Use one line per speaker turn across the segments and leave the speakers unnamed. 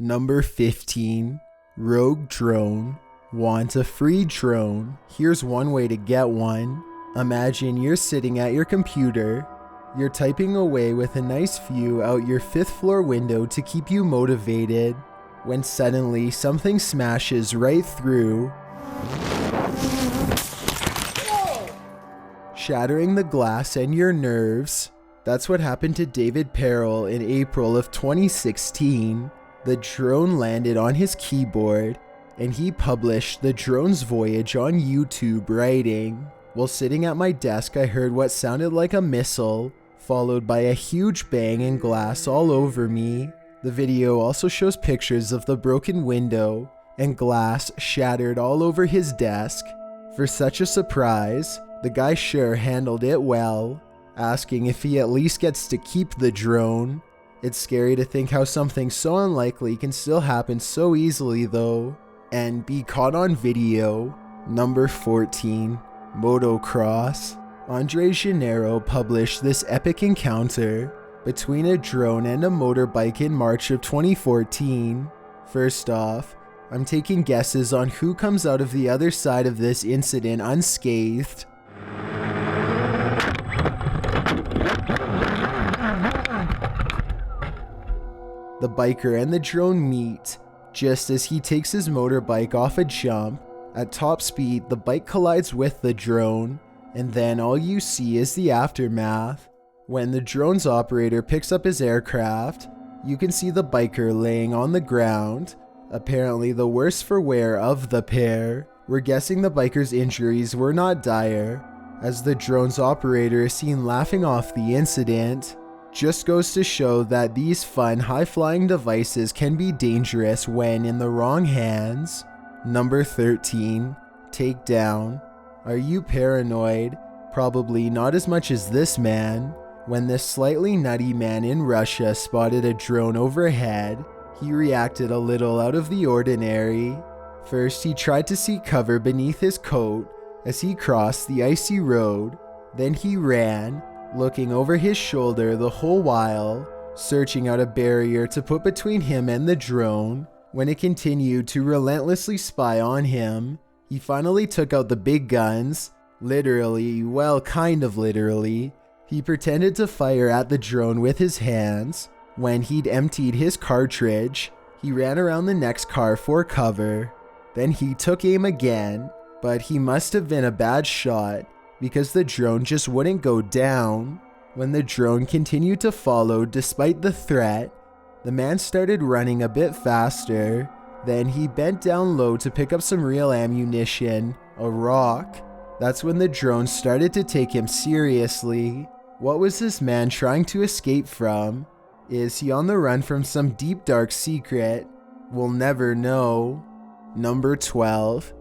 Number 15. Rogue drone. Want a free drone? Here's one way to get one. Imagine you're sitting at your computer. You're typing away with a nice view out your 5th floor window to keep you motivated, when suddenly something smashes right through, shattering the glass and your nerves. That's what happened to David Perel in April of 2016. The drone landed on his keyboard, and he published the drone's voyage on YouTube, writing, "While sitting at my desk, I heard what sounded like a missile, followed by a huge bang and glass all over me." The video also shows pictures of the broken window and glass shattered all over his desk. For such a surprise, the guy sure handled it well, asking if he at least gets to keep the drone. It's scary to think how something so unlikely can still happen so easily though, and be caught on video. Number 14. Motocross. Andre Gennaro published this epic encounter between a drone and a motorbike in March of 2014. First off, I'm taking guesses on who comes out of the other side of this incident unscathed. The biker and the drone meet just as he takes his motorbike off a jump. At top speed, the bike collides with the drone, and then all you see is the aftermath. When the drone's operator picks up his aircraft, you can see the biker laying on the ground, apparently the worse for wear of the pair. We're guessing the biker's injuries were not dire, as the drone's operator is seen laughing off the incident. Just goes to show that these fun, high-flying devices can be dangerous when in the wrong hands. Number 13. Takedown. Are you paranoid? Probably not as much as this man. When this slightly nutty man in Russia spotted a drone overhead, he reacted a little out of the ordinary. First, he tried to seek cover beneath his coat as he crossed the icy road. Then he ran, looking over his shoulder the whole while, searching out a barrier to put between him and the drone. When it continued to relentlessly spy on him, he finally took out the big guns. Literally, well, kind of literally. He pretended to fire at the drone with his hands. When he'd emptied his cartridge, he ran around the next car for cover. Then he took aim again, but he must have been a bad shot because the drone just wouldn't go down. When the drone continued to follow despite the threat, the man started running a bit faster. Then he bent down low to pick up some real ammunition, a rock. That's when the drone started to take him seriously. What was this man trying to escape from? Is he on the run from some deep dark secret? We'll never know. Number 12.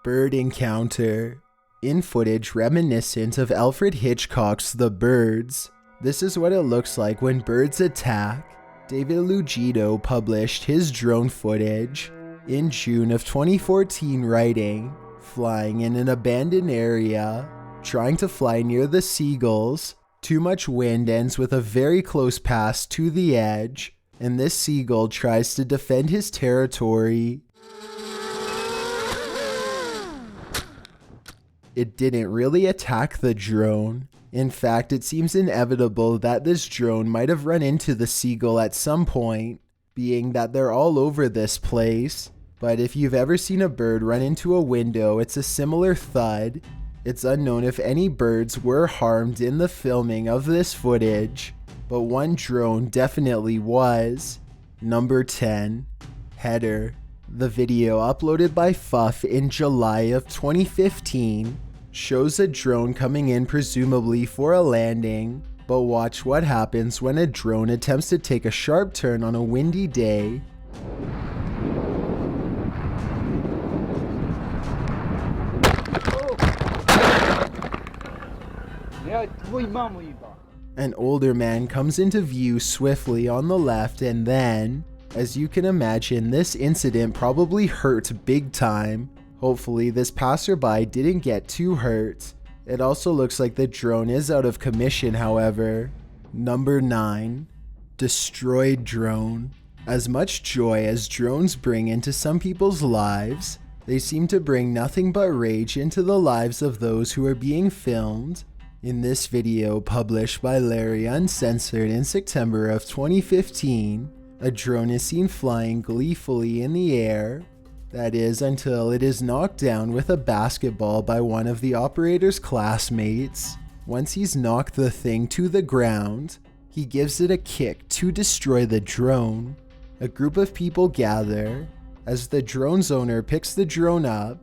Bird encounter. In footage reminiscent of Alfred Hitchcock's The Birds, this is what it looks like when birds attack. David Lugito published his drone footage in June of 2014, writing, "Flying in an abandoned area, trying to fly near the seagulls. Too much wind ends with a very close pass to the edge, and this seagull tries to defend his territory. It didn't really attack the drone. In fact, it seems inevitable that this drone might have run into the seagull at some point, being that they're all over this place. But if you've ever seen a bird run into a window, it's a similar thud. It's unknown if any birds were harmed in the filming of this footage, but one drone definitely was. Number 10. Header. The video uploaded by Fuff in July of 2015 shows a drone coming in presumably for a landing, but watch what happens when a drone attempts to take a sharp turn on a windy day. An older man comes into view swiftly on the left, and then, as you can imagine, this incident probably hurt big time. Hopefully this passerby didn't get too hurt. It also looks like the drone is out of commission, however. Number 9. Destroyed drone. As much joy as drones bring into some people's lives, they seem to bring nothing but rage into the lives of those who are being filmed. In this video published by Larry Uncensored in September of 2015, a drone is seen flying gleefully in the air. That is, until it is knocked down with a basketball by one of the operator's classmates. Once he's knocked the thing to the ground, he gives it a kick to destroy the drone. A group of people gather as the drone's owner picks the drone up.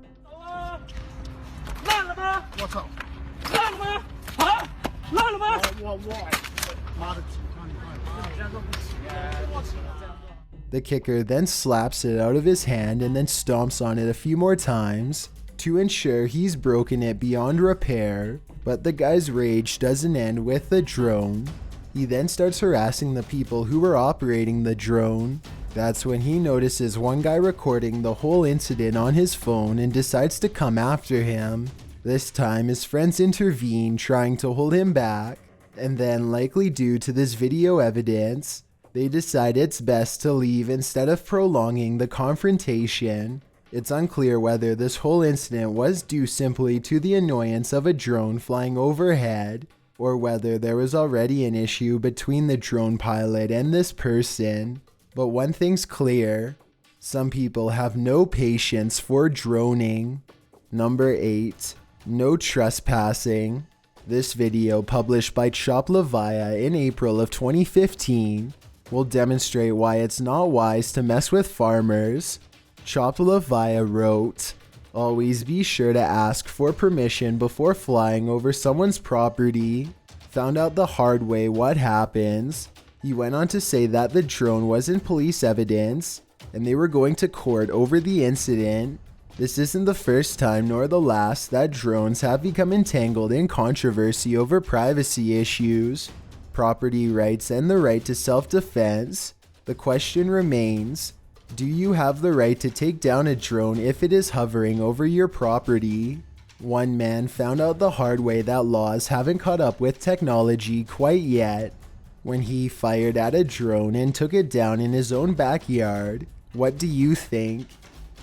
The kicker then slaps it out of his hand and then stomps on it a few more times to ensure he's broken it beyond repair. But the guy's rage doesn't end with the drone. He then starts harassing the people who were operating the drone. That's when he notices one guy recording the whole incident on his phone and decides to come after him. This time his friends intervene, trying to hold him back, and then, likely due to this video evidence, they decide it's best to leave instead of prolonging the confrontation. It's unclear whether this whole incident was due simply to the annoyance of a drone flying overhead, or whether there was already an issue between the drone pilot and this person. But one thing's clear: some people have no patience for droning. Number 8. No trespassing. This video, published by Chopt Livah in April of 2015, will demonstrate why it's not wise to mess with farmers. Chopt Livah wrote, "Always be sure to ask for permission before flying over someone's property." Found out the hard way what happens. He went on to say that the drone wasn't police evidence, and they were going to court over the incident. This isn't the first time nor the last that drones have become entangled in controversy over privacy issues, property rights, and the right to self-defense. The question remains: do you have the right to take down a drone if it is hovering over your property? One man found out the hard way that laws haven't caught up with technology quite yet when he fired at a drone and took it down in his own backyard. What do you think?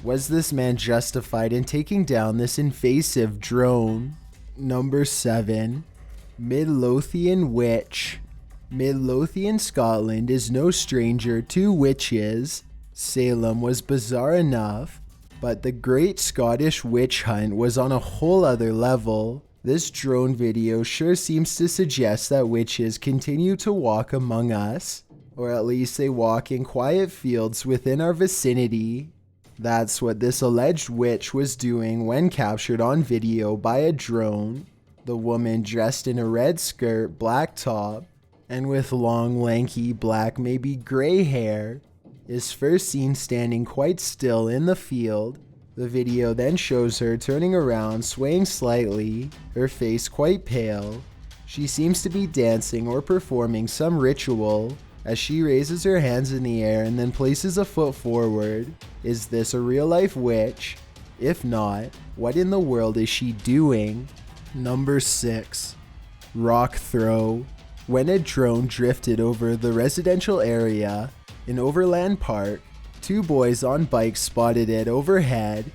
Was this man justified in taking down this invasive drone? Number 7. Midlothian Witch. Midlothian, Scotland is no stranger to witches. Salem was bizarre enough, but the Great Scottish Witch Hunt was on a whole other level. This drone video sure seems to suggest that witches continue to walk among us, or at least they walk in quiet fields within our vicinity. That's what this alleged witch was doing when captured on video by a drone. The woman, dressed in a red skirt, black top, and with long, lanky, black, maybe gray hair, is first seen standing quite still in the field. The video then shows her turning around, swaying slightly, her face quite pale. She seems to be dancing or performing some ritual as she raises her hands in the air and then places a foot forward. Is this a real-life witch? If not, what in the world is she doing? Number 6. Rock throw. When a drone drifted over the residential area in Overland Park, 2 boys on bikes spotted it overhead,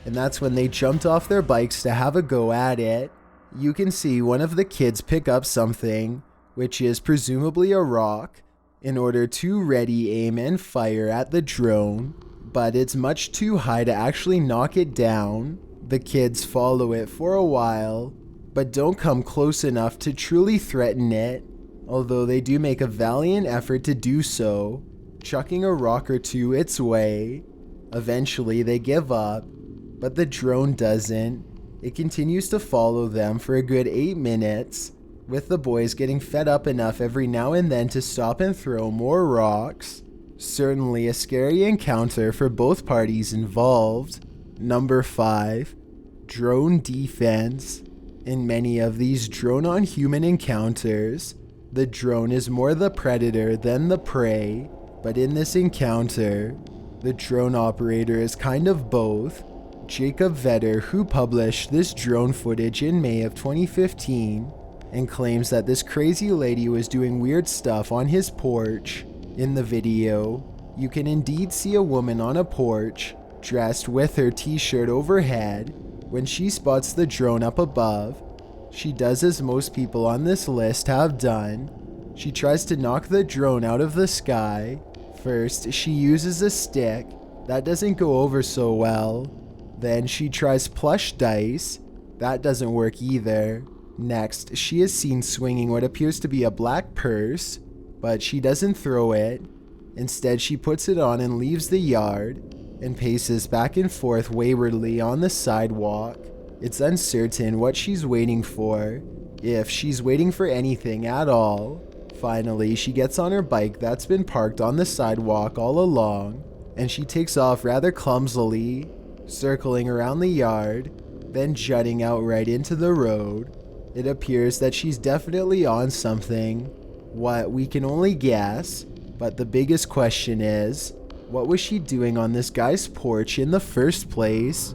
and that's when they jumped off their bikes to have a go at it. You can see one of the kids pick up something, which is presumably a rock, in order to ready, aim, and fire at the drone, but it's much too high to actually knock it down. The kids follow it for a while, but don't come close enough to truly threaten it, although they do make a valiant effort to do so, chucking a rock or two its way. Eventually they give up, but the drone doesn't. It continues to follow them for a good 8 minutes, with the boys getting fed up enough every now and then to stop and throw more rocks. Certainly a scary encounter for both parties involved. Number 5. Drone defense. In many of these drone-on-human encounters, the drone is more the predator than the prey, but in this encounter, the drone operator is kind of both. Jacob Vetter, who published this drone footage in May of 2015, and claims that this crazy lady was doing weird stuff on his porch. In the video, you can indeed see a woman on a porch, dressed with her t-shirt overhead. When she spots the drone up above, she does as most people on this list have done. She tries to knock the drone out of the sky. First, she uses a stick. That doesn't go over so well. Then she tries plush dice. That doesn't work either. Next, she is seen swinging what appears to be a black purse, but she doesn't throw it. Instead, she puts it on and leaves the yard and paces back and forth waywardly on the sidewalk. It's uncertain what she's waiting for, if she's waiting for anything at all. Finally, she gets on her bike that's been parked on the sidewalk all along, and she takes off rather clumsily, circling around the yard, then jutting out right into the road. It appears that she's definitely on something. What, we can only guess, but the biggest question is, what was she doing on this guy's porch in the first place?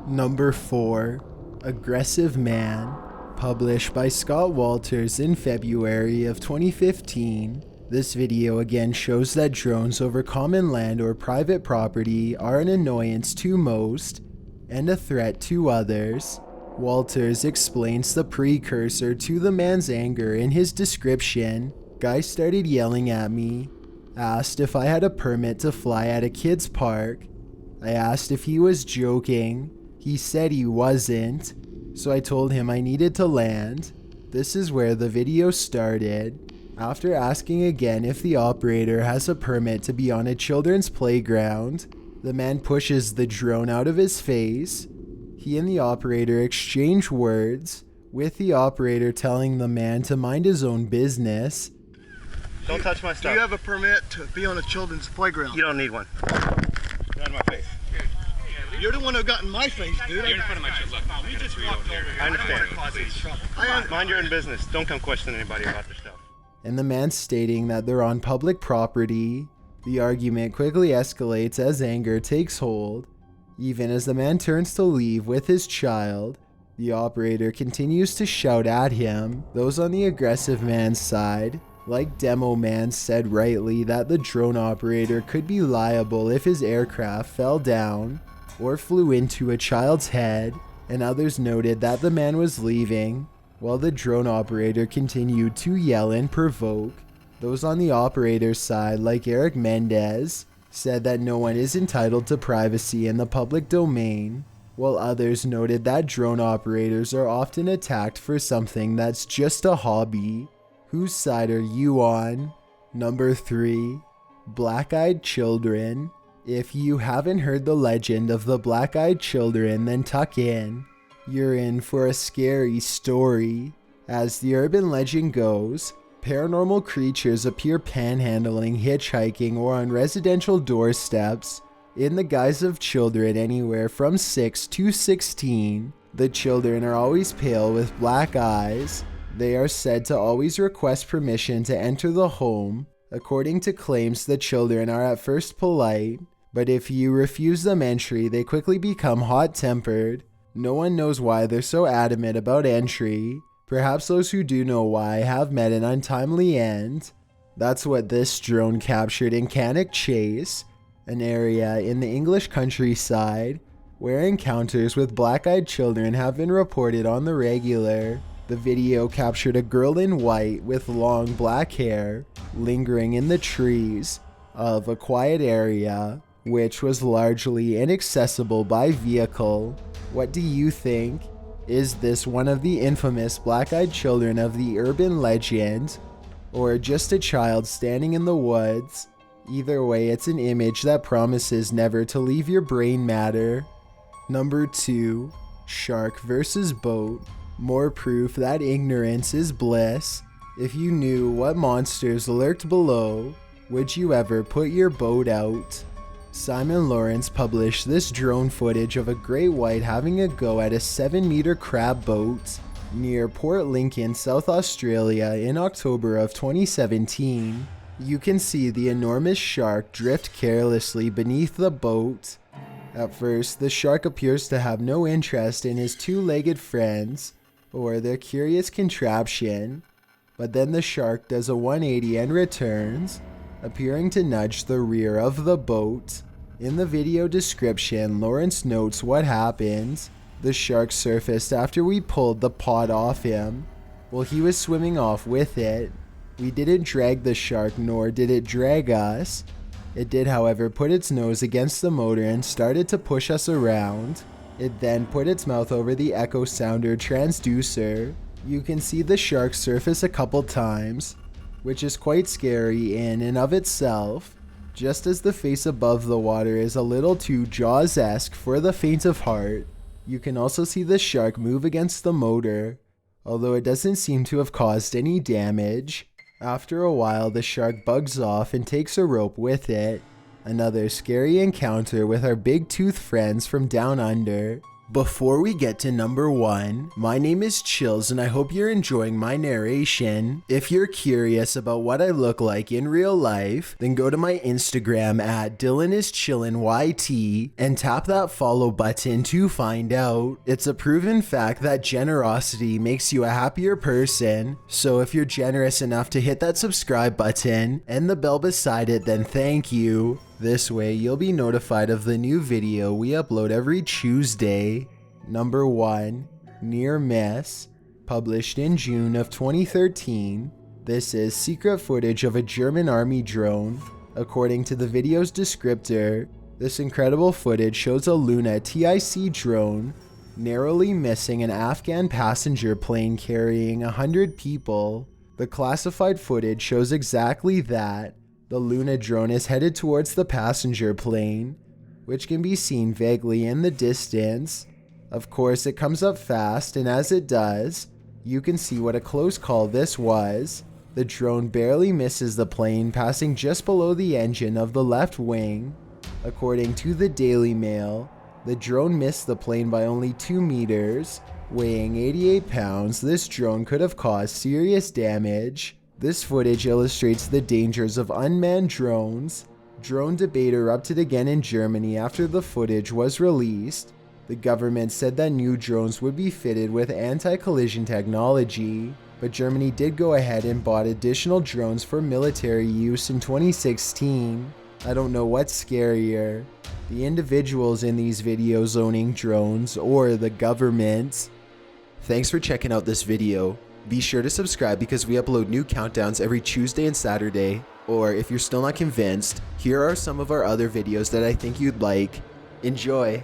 Number 4. Aggressive Man. Published by Scott Walters in February of 2015. This video again shows that drones over common land or private property are an annoyance to most and a threat to others. Walters explains the precursor to the man's anger in his description. Guy started yelling at me, asked if I had a permit to fly at a kid's park. I asked if he was joking. He said he wasn't, so I told him I needed to land. This is where the video started. After asking again if the operator has a permit to be on a children's playground, the man pushes the drone out of his face. He and the operator exchange words, with the operator telling the man to mind his own business.
Don't touch my stuff.
Do you have a permit to be on a children's playground?
You don't need one. Get out of my face.
You're the one who got in my face, dude.
You're in front of my shit. Look, we just walked over here.
I understand. Mind your own business. Don't come question anybody about their stuff.
And the man stating that they're on public property. The argument quickly escalates as anger takes hold. Even as the man turns to leave with his child, the operator continues to shout at him. Those on the aggressive man's side, like Demo Man, said rightly that the drone operator could be liable if his aircraft fell down or flew into a child's head, and others noted that the man was leaving, while the drone operator continued to yell and provoke. Those on the operator's side, like Eric Mendez, said that no one is entitled to privacy in the public domain, while others noted that drone operators are often attacked for something that's just a hobby. Whose side are you on? Number 3. Black-Eyed Children. If you haven't heard the legend of the Black-Eyed Children, then tuck in. You're in for a scary story. As the urban legend goes, paranormal creatures appear panhandling, hitchhiking, or on residential doorsteps in the guise of children anywhere from 6 to 16. The children are always pale with black eyes. They are said to always request permission to enter the home. According to claims, the children are at first polite, but if you refuse them entry, they quickly become hot-tempered. No one knows why they're so adamant about entry. Perhaps those who do know why have met an untimely end. That's what this drone captured in Cannock Chase, an area in the English countryside where encounters with black-eyed children have been reported on the regular. The video captured a girl in white with long black hair lingering in the trees of a quiet area, which was largely inaccessible by vehicle. What do you think? Is this one of the infamous black-eyed children of the urban legend, or just a child standing in the woods? Either way, it's an image that promises never to leave your brain matter. Number 2. Shark versus boat. More proof that ignorance is bliss. If you knew what monsters lurked below, would you ever put your boat out? Simon Lawrence published this drone footage of a great white having a go at a 7-meter crab boat near Port Lincoln, South Australia in October of 2017. You can see the enormous shark drift carelessly beneath the boat. At first, the shark appears to have no interest in his two-legged friends or their curious contraption, but then the shark does a 180 and returns, appearing to nudge the rear of the boat. In the video description, Lawrence notes what happened. The shark surfaced after we pulled the pod off him. Well, he was swimming off with it. We didn't drag the shark, nor did it drag us. It did, however, put its nose against the motor and started to push us around. It then put its mouth over the echo sounder transducer. You can see the shark surface a couple times, which is quite scary in and of itself, just as the face above the water is a little too Jaws-esque for the faint of heart. You can also see the shark move against the motor, although it doesn't seem to have caused any damage. After a while, the shark bugs off and takes a rope with it. Another scary encounter with our big tooth friends from down under. Before we get to number 1, my name is Chills and I hope you're enjoying my narration. If you're curious about what I look like in real life, then go to my Instagram at DylanIsChillinYT and tap that follow button to find out. It's a proven fact that generosity makes you a happier person, so if you're generous enough to hit that subscribe button and the bell beside it, then thank you. This way, you'll be notified of the new video we upload every Tuesday. Number 1, Near Miss, published in June of 2013. This is secret footage of a German army drone. According to the video's descriptor, this incredible footage shows a Luna TIC drone narrowly missing an Afghan passenger plane carrying 100 people. The classified footage shows exactly that. The Luna drone is headed towards the passenger plane, which can be seen vaguely in the distance. Of course, it comes up fast, and as it does, you can see what a close call this was. The drone barely misses the plane, passing just below the engine of the left wing. According to the Daily Mail, the drone missed the plane by only 2 meters. Weighing 88 pounds, this drone could have caused serious damage. This footage illustrates the dangers of unmanned drones. Drone debate erupted again in Germany after the footage was released. The government said that new drones would be fitted with anti-collision technology, but Germany did go ahead and bought additional drones for military use in 2016. I don't know what's scarier, the individuals in these videos owning drones or the government. Thanks for checking out this video. Be sure to subscribe because we upload new countdowns every Tuesday and Saturday. Or if you're still not convinced, here are some of our other videos that I think you'd like. Enjoy!